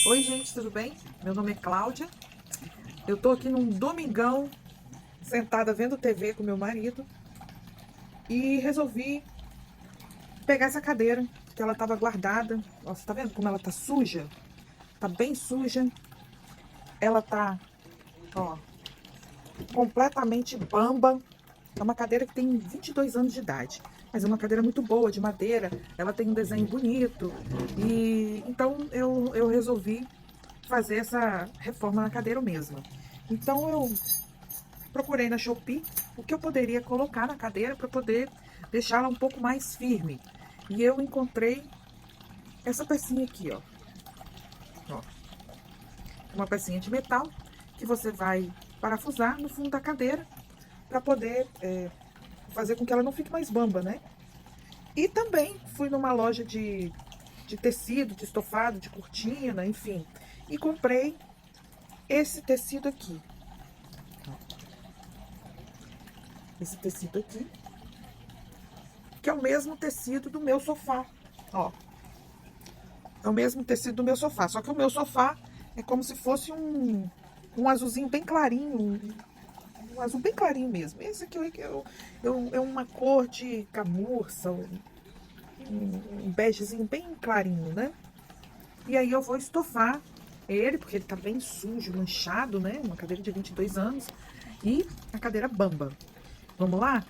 Oi, gente, tudo bem? Meu nome é Cláudia. Eu tô aqui num domingão, sentada vendo TV com meu marido e resolvi pegar essa cadeira, que ela tava guardada. Nossa, tá vendo como ela tá suja? Tá bem suja. Ela tá, ó, completamente bamba. É uma cadeira que tem 22 anos de idade, mas é uma cadeira muito boa, de madeira. Ela tem um desenho bonito e então eu resolvi fazer essa reforma na cadeira mesmo. Então eu procurei na Shopee o que eu poderia colocar na cadeira para poder deixá-la um pouco mais firme. E eu encontrei essa pecinha aqui, ó. Ó, uma pecinha de metal que você vai parafusar no fundo da cadeira para poder fazer com que ela não fique mais bamba, né? E também fui numa loja de tecido, de estofado, de cortina, enfim. E comprei esse tecido aqui. Esse tecido aqui, que é o mesmo tecido do meu sofá, ó. É o mesmo tecido do meu sofá, só que o meu sofá é como se fosse um azulzinho bem clarinho, um azul bem clarinho mesmo. Esse aqui é uma cor de camurça, um begezinho bem clarinho, né? E aí eu vou estofar ele, porque ele tá bem sujo, manchado, né? Uma cadeira de 22 anos. E a cadeira bamba. Vamos lá?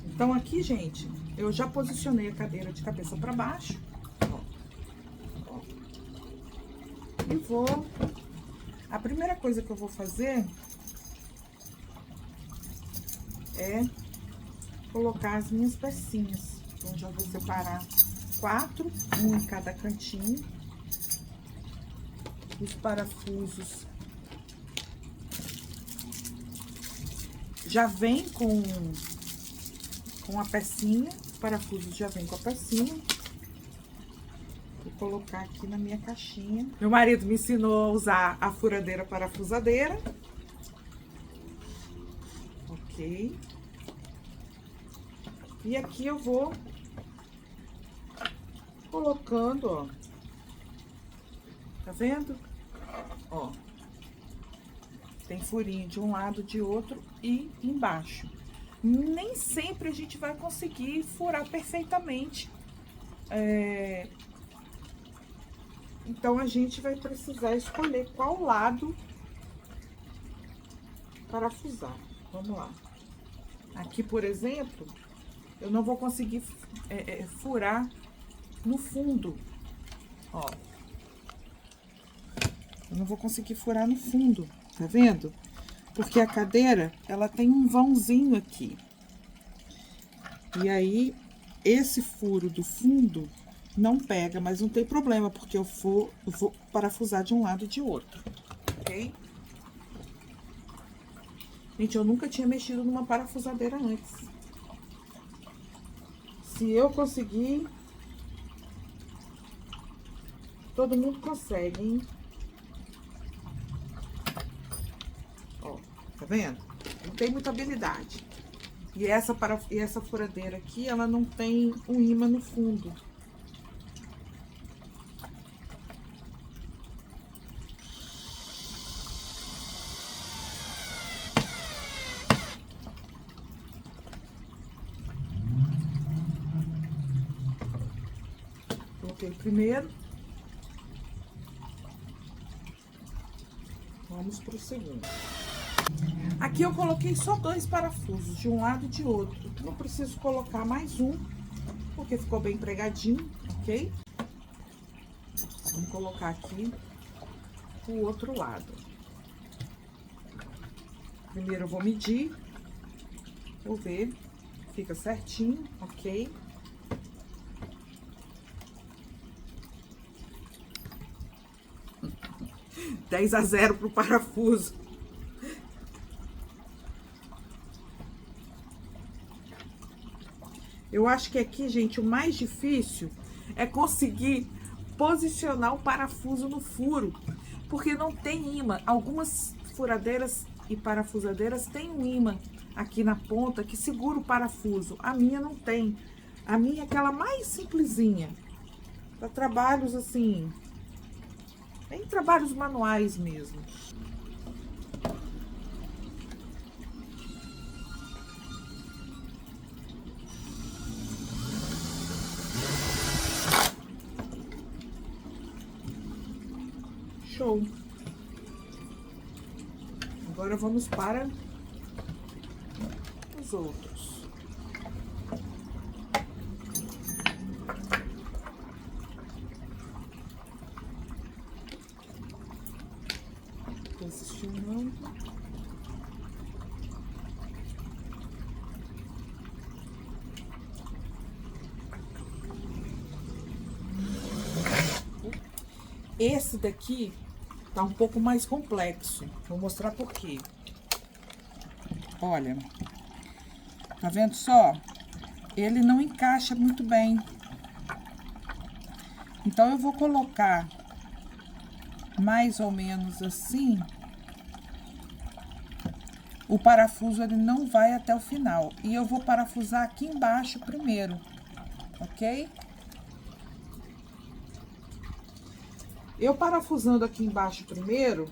Então aqui, gente, eu já posicionei a cadeira de cabeça para baixo. Ó. E vou... A primeira coisa que eu vou fazer é colocar as minhas pecinhas. Então, já vou separar 4, um em cada cantinho. Os parafusos já vem com a pecinha. Os parafusos já vem com a pecinha. Vou colocar aqui na minha caixinha. Meu marido me ensinou a usar a furadeira parafusadeira. Ok. E aqui eu vou colocando, ó. Tá vendo? Ó. Tem furinho de um lado, de outro e embaixo. Nem sempre a gente vai conseguir furar perfeitamente. Então, a gente vai precisar escolher qual lado parafusar. Vamos lá. Aqui, por exemplo, eu não vou conseguir furar no fundo, ó. Eu não vou conseguir furar no fundo, tá vendo? Porque a cadeira, ela tem um vãozinho aqui. E aí, esse furo do fundo não pega, mas não tem problema, porque eu vou parafusar de um lado e de outro, ok? Gente, eu nunca tinha mexido numa parafusadeira antes. Se eu conseguir, todo mundo consegue, hein? Ó, tá vendo? Não tem muita habilidade. E essa furadeira aqui, ela não tem um ímã no fundo. Coloquei o primeiro. Vamos pro segundo. Aqui eu coloquei só 2 parafusos, de um lado e de outro. Não preciso colocar mais um, porque ficou bem pregadinho, ok? Vamos colocar aqui o outro lado. Primeiro eu vou medir, vou ver, fica certinho, ok? $10-0 pro parafuso. Eu acho que aqui, gente, o mais difícil é conseguir posicionar o parafuso no furo, porque não tem ímã. Algumas furadeiras e parafusadeiras têm um ímã aqui na ponta que segura o parafuso. A minha não tem. A minha é aquela mais simplesinha. Para trabalhos assim, bem trabalhos manuais mesmo. Show. Agora vamos para os outros. Posicionando. Esse daqui tá um pouco mais complexo. Vou mostrar por quê. Olha, tá vendo só? Ele não encaixa muito bem. Então, eu vou colocar mais ou menos assim. O parafuso, ele não vai até o final. E eu vou parafusar aqui embaixo primeiro, ok? Eu parafusando aqui embaixo primeiro,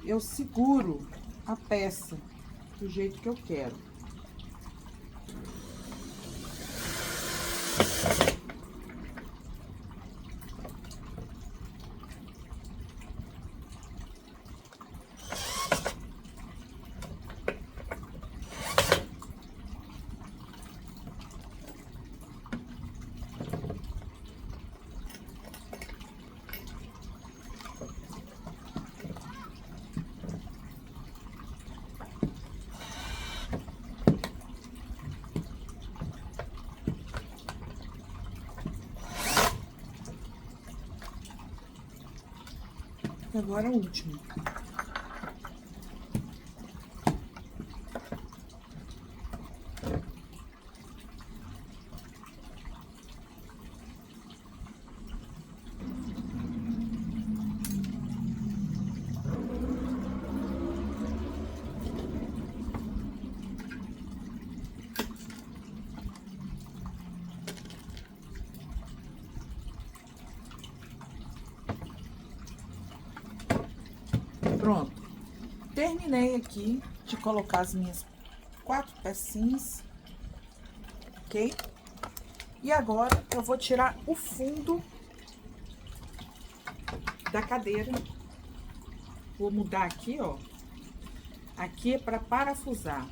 eu seguro a peça do jeito que eu quero. Agora o último. Pronto. Terminei aqui de colocar as minhas 4 pecinhas, ok? E agora eu vou tirar o fundo da cadeira. Vou mudar aqui, ó. Aqui é para parafusar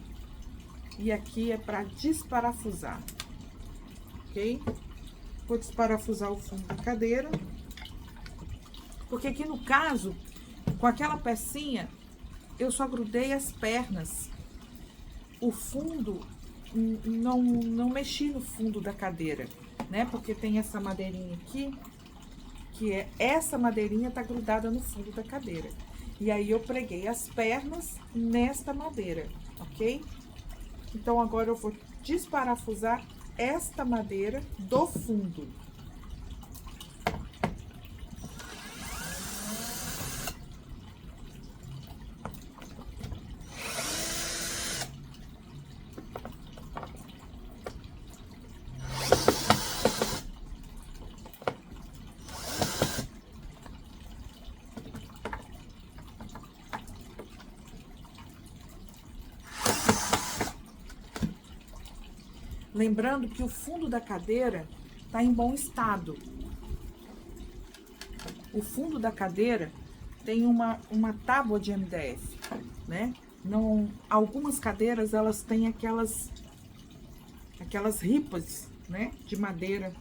e aqui é para desparafusar, ok? Vou desparafusar o fundo da cadeira, porque aqui no caso, com aquela pecinha, eu só grudei as pernas. O fundo, não mexi no fundo da cadeira, né? Porque tem essa madeirinha aqui, que é essa madeirinha tá grudada no fundo da cadeira. E aí, eu preguei as pernas nesta madeira, ok? Então, agora eu vou desparafusar esta madeira do fundo. Lembrando que o fundo da cadeira tá em bom estado. O fundo da cadeira tem uma tábua de MDF, né? Não, algumas cadeiras, elas têm aquelas ripas, né? De madeira.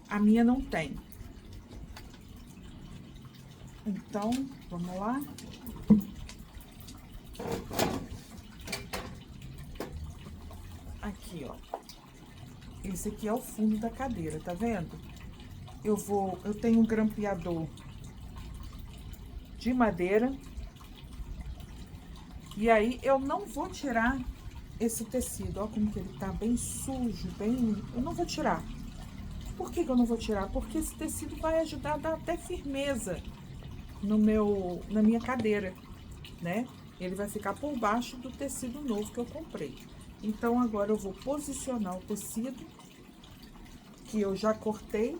A minha não tem. Então, vamos lá. Aqui, ó. Esse aqui é o fundo da cadeira, tá vendo? Eu tenho um grampeador de madeira. E aí, eu não vou tirar esse tecido. Ó como que ele tá bem sujo, eu não vou tirar. Por que que eu não vou tirar? Porque esse tecido vai ajudar a dar até firmeza na minha cadeira, né? Ele vai ficar por baixo do tecido novo que eu comprei. Então, agora eu vou posicionar o tecido, que eu já cortei,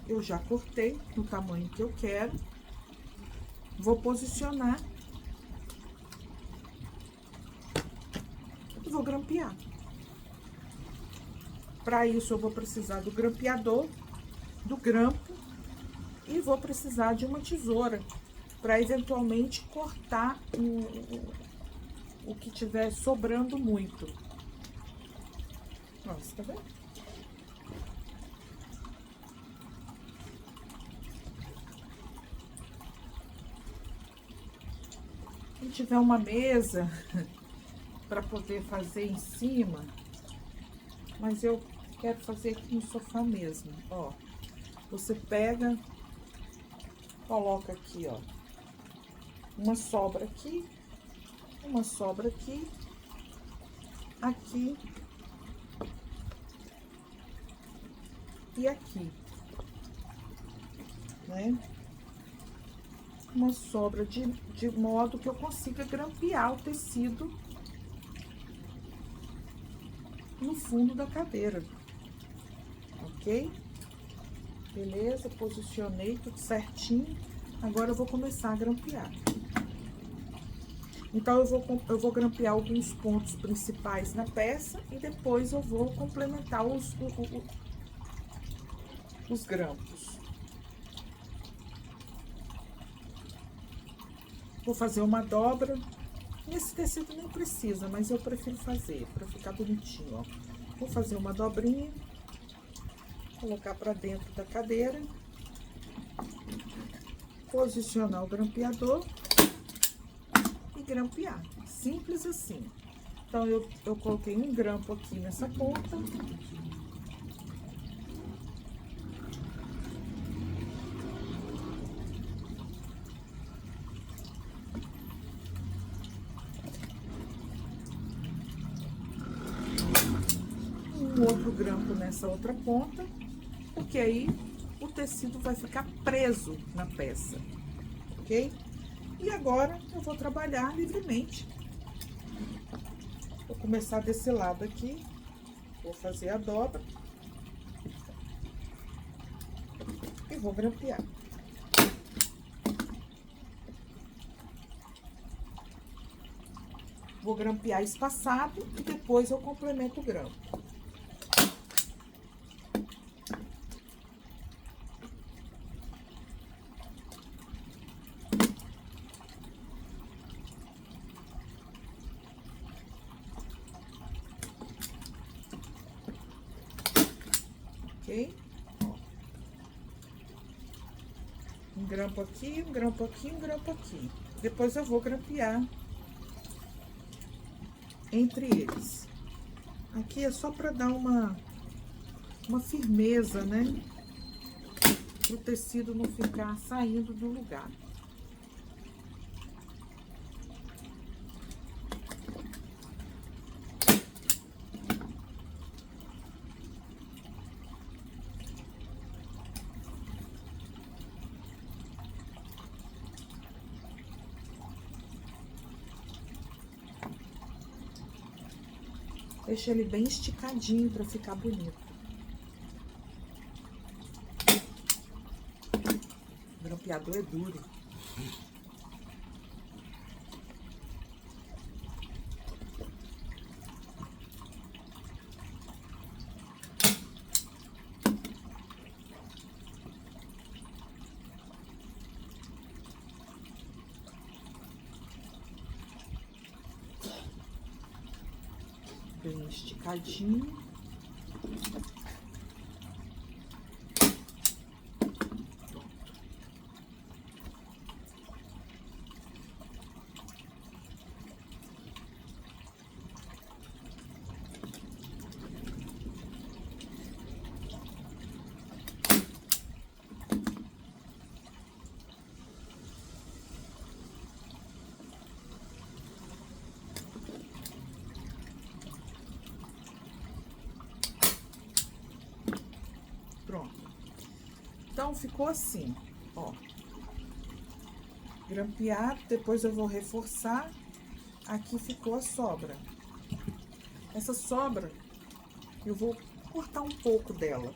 eu já cortei no tamanho que eu quero. Vou posicionar e vou grampear. Para isso, eu vou precisar do grampeador, do grampo e vou precisar de uma tesoura para eventualmente cortar o que tiver sobrando muito. Nossa, tá vendo? Se tiver uma mesa para poder fazer em cima, mas eu quero fazer aqui no sofá mesmo, ó. Você pega, coloca aqui, ó, uma sobra aqui, uma sobra aqui, aqui e aqui, né? Uma sobra de modo que eu consiga grampear o tecido no fundo da cadeira, ok? Beleza, posicionei tudo certinho. Agora eu vou começar a grampear. Então, eu vou grampear alguns pontos principais na peça e depois eu vou complementar os grampos. Vou fazer uma dobra. Esse tecido nem precisa, mas eu prefiro fazer para ficar bonitinho, ó. Vou fazer uma dobrinha, colocar para dentro da cadeira, posicionar o grampeador e grampear. Simples assim. Então, eu coloquei um grampo aqui nessa ponta. Um outro grampo nessa outra ponta, porque aí o tecido vai ficar preso na peça, ok? E agora eu vou trabalhar livremente. Vou começar desse lado aqui, vou fazer a dobra e vou grampear. Vou grampear espaçado e depois eu complemento o grampo. Ok? Um grampo aqui, um grampo aqui, um grampo aqui. Depois eu vou grampear entre eles. Aqui é só para dar uma firmeza, né? Para o tecido não ficar saindo do lugar. Deixa ele bem esticadinho para ficar bonito. O grampeador é duro. Bem esticadinho. Pronto. Então, ficou assim, ó. Grampeado, depois eu vou reforçar. Aqui ficou a sobra. Essa sobra, eu vou cortar um pouco dela.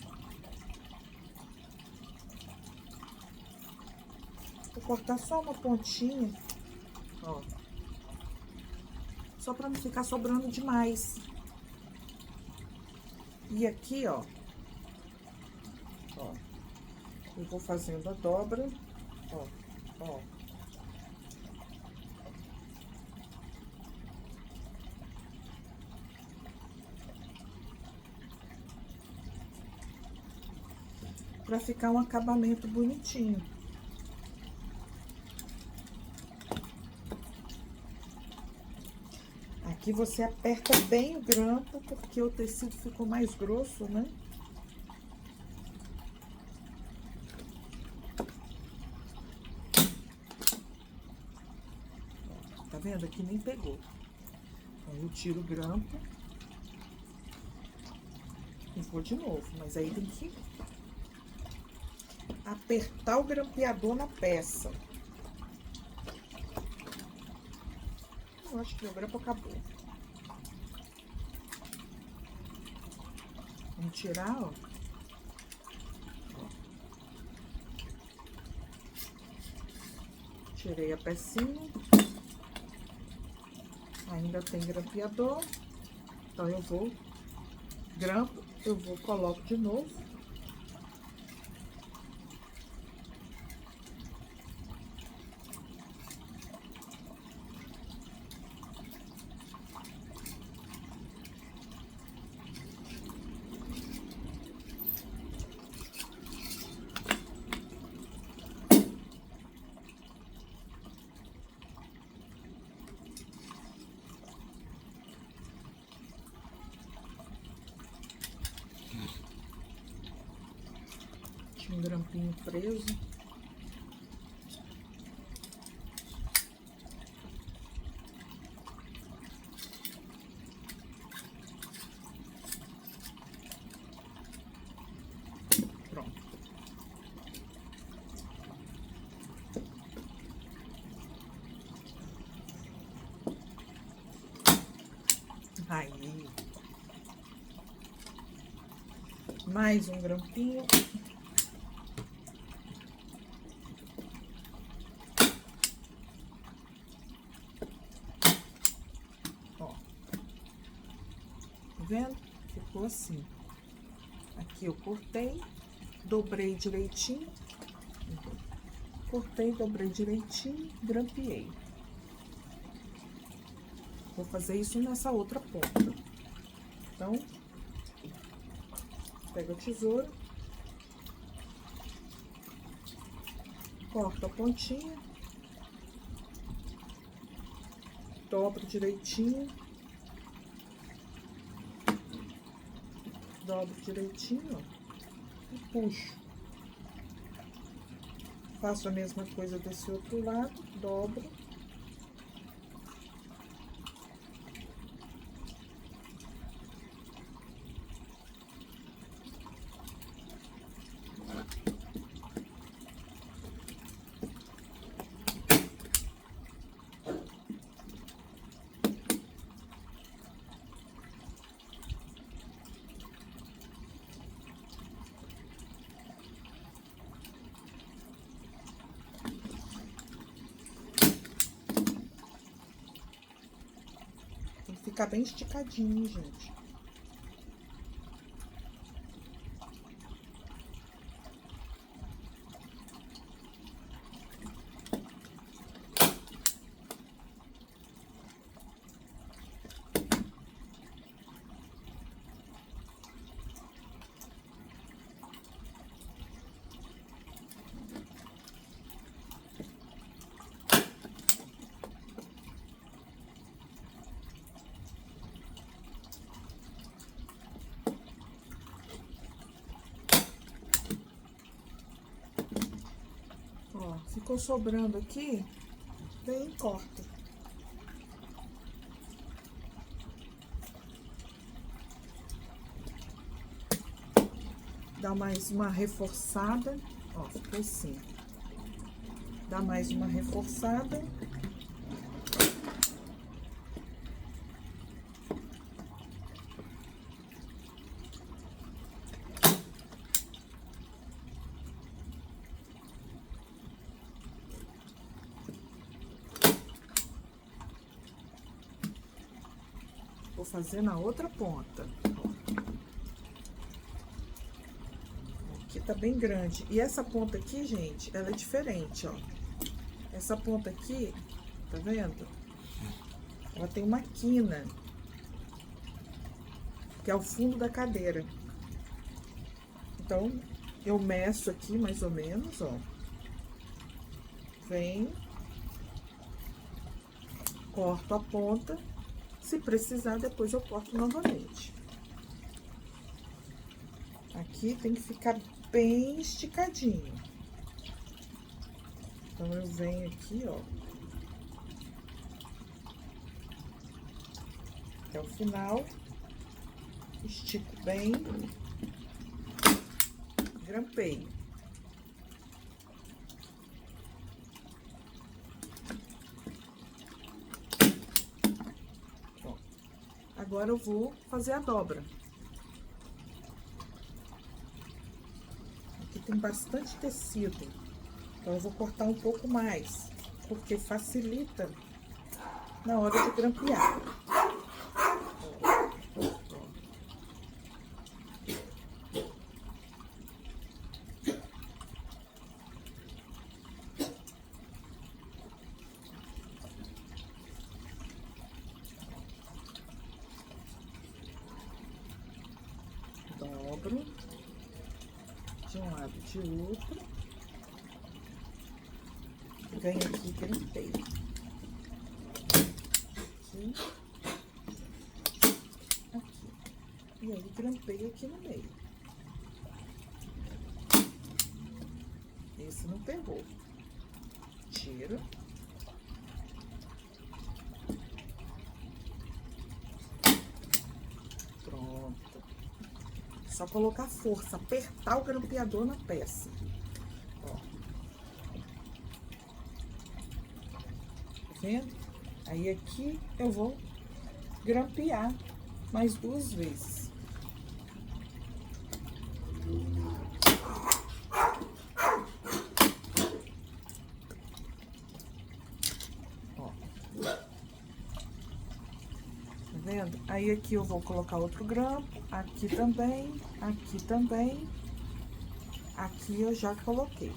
cortar só uma pontinha, ó. Só pra não ficar sobrando demais. E aqui, ó, eu vou fazendo a dobra, ó. Pra ficar um acabamento bonitinho. Aqui você aperta bem o grampo, porque o tecido ficou mais grosso, né? Tá vendo? Aqui nem pegou. Aí eu tiro o grampo. E vou de novo, mas aí tem que apertar o grampeador na peça. Eu acho que o grampo acabou. Vamos tirar, ó. Tirei a pecinha. Ainda tem grampeador. Então, eu vou grampo, coloco de novo. Tinha um grampinho preso. Pronto. Aí. Mais um grampinho. Ó. Tá vendo? Ficou assim. Aqui eu cortei, dobrei direitinho. Cortei, dobrei direitinho, grampeei. Vou fazer isso nessa outra ponta. Então, pego a tesoura, corto a pontinha, dobro direitinho, ó, e puxo. Faço a mesma coisa desse outro lado, dobro. Tem que ficar bem esticadinho, gente. Ó, ficou sobrando aqui, vem e corta. Dá mais uma reforçada, ó, ficou assim. Dá mais uma reforçada. fazer na outra ponta. Aqui tá bem grande. E essa ponta aqui, gente, ela é diferente, ó. Essa ponta aqui, tá vendo? Ela tem uma quina, que é o fundo da cadeira. Então, eu meço aqui mais ou menos, ó. Vem, corto a ponta. Se precisar, depois eu corto novamente. Aqui tem que ficar bem esticadinho. Então, eu venho aqui, ó, até o final, estico bem, grampeio. Ó, agora eu vou fazer a dobra. Aqui tem bastante tecido, então eu vou cortar um pouco mais, porque facilita na hora de grampear. Dobro de um lado e de outro. Venho aqui, grampeio. Aqui. Aqui. E aí, grampeio aqui no meio. Esse não pegou. Tira. Pronto. Só colocar força, apertar o grampeador na peça. Ó. Tá vendo? Aí aqui eu vou grampear mais 2 vezes. Ó. Tá vendo? Aí aqui eu vou colocar outro grampo, aqui também, aqui também. Aqui eu já coloquei.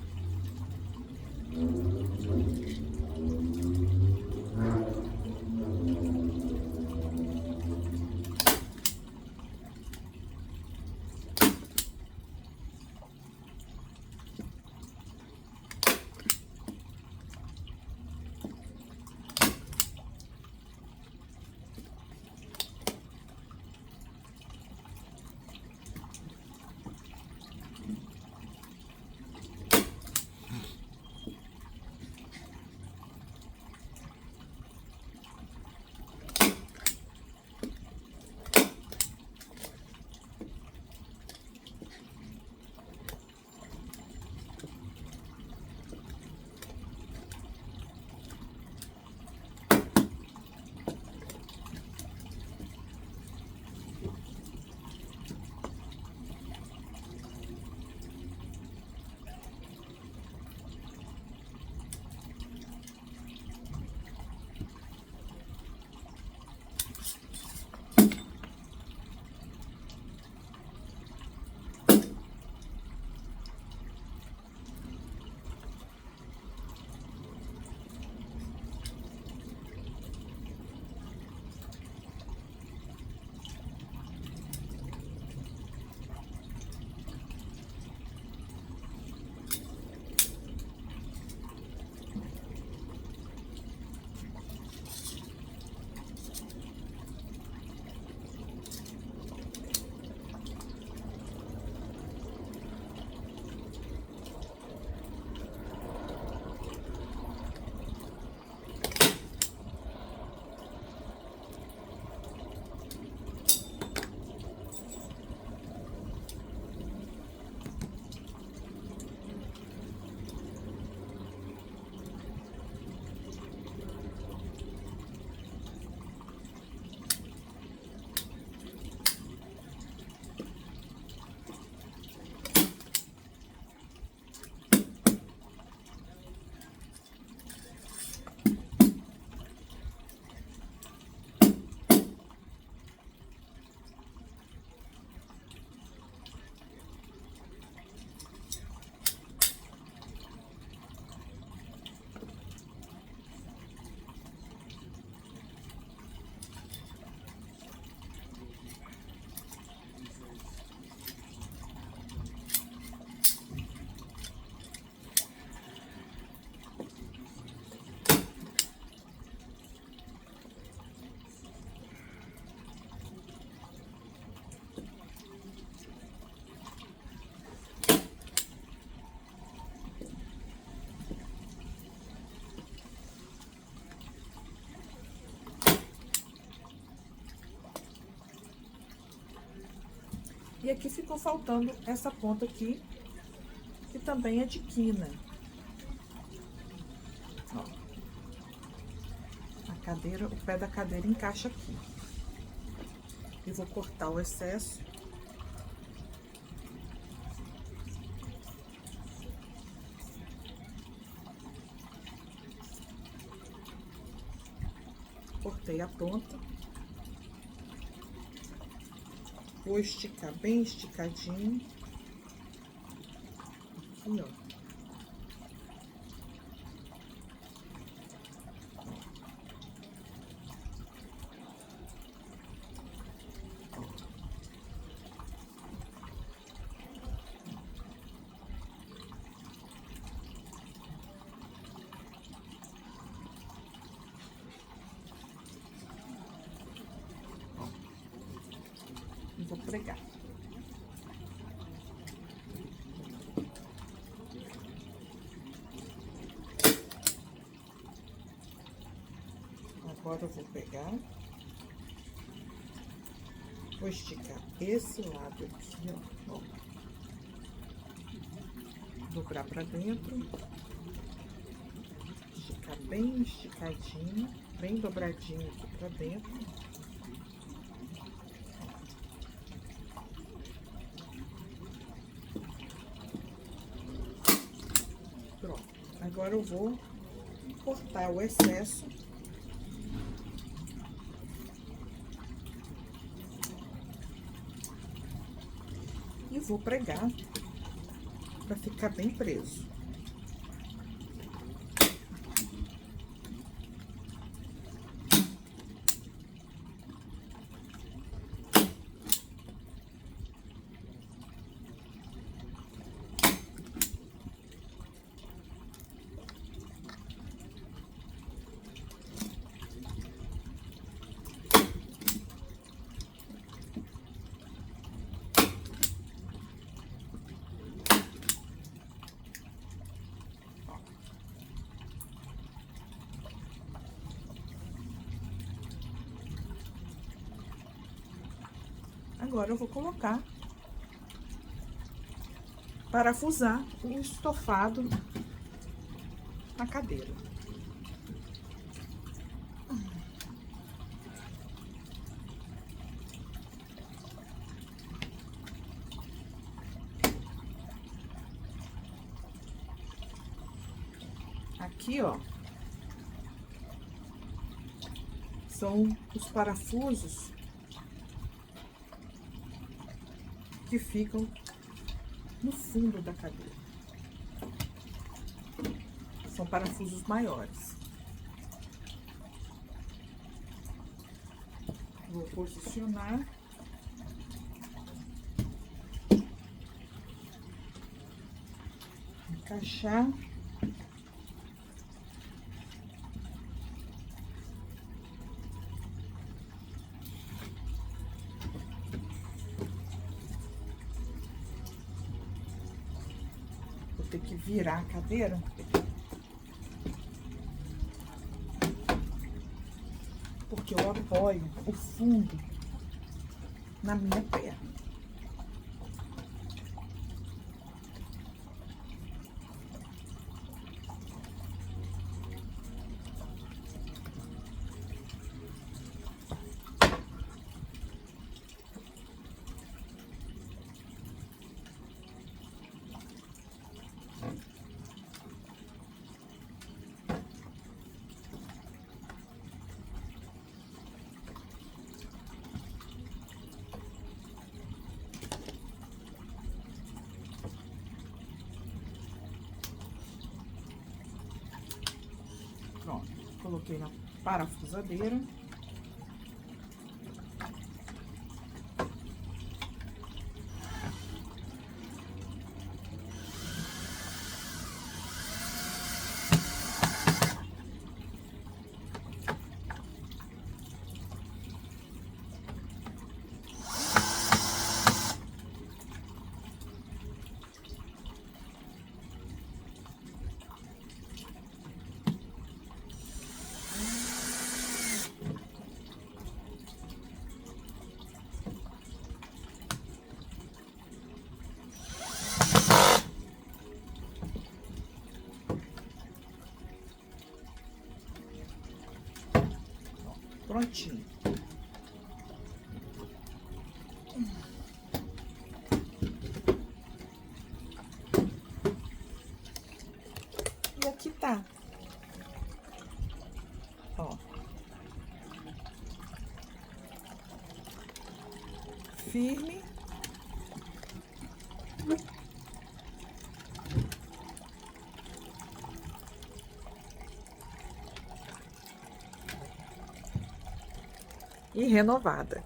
E aqui ficou faltando essa ponta aqui, que também é de quina. Ó. A cadeira, o pé da cadeira encaixa aqui. E vou cortar o excesso. Cortei a ponta. Vou esticar bem esticadinho. Aqui, ó. Vou pregar. Agora eu vou pegar, vou esticar esse lado aqui, ó. Dobrar pra dentro, esticar bem esticadinho, bem dobradinho aqui pra dentro. Pronto. Agora eu vou cortar o excesso. E vou pregar para ficar bem preso. Agora eu vou colocar, parafusar o estofado na cadeira. Aqui, ó, são os parafusos que ficam no fundo da cadeira. São parafusos maiores. Vou posicionar. Encaixar. Ter que virar a cadeira, porque eu apoio o fundo na minha perna. Pronto, coloquei na parafusadeira. Prontinho. E aqui tá. Ó. Firme. E renovada.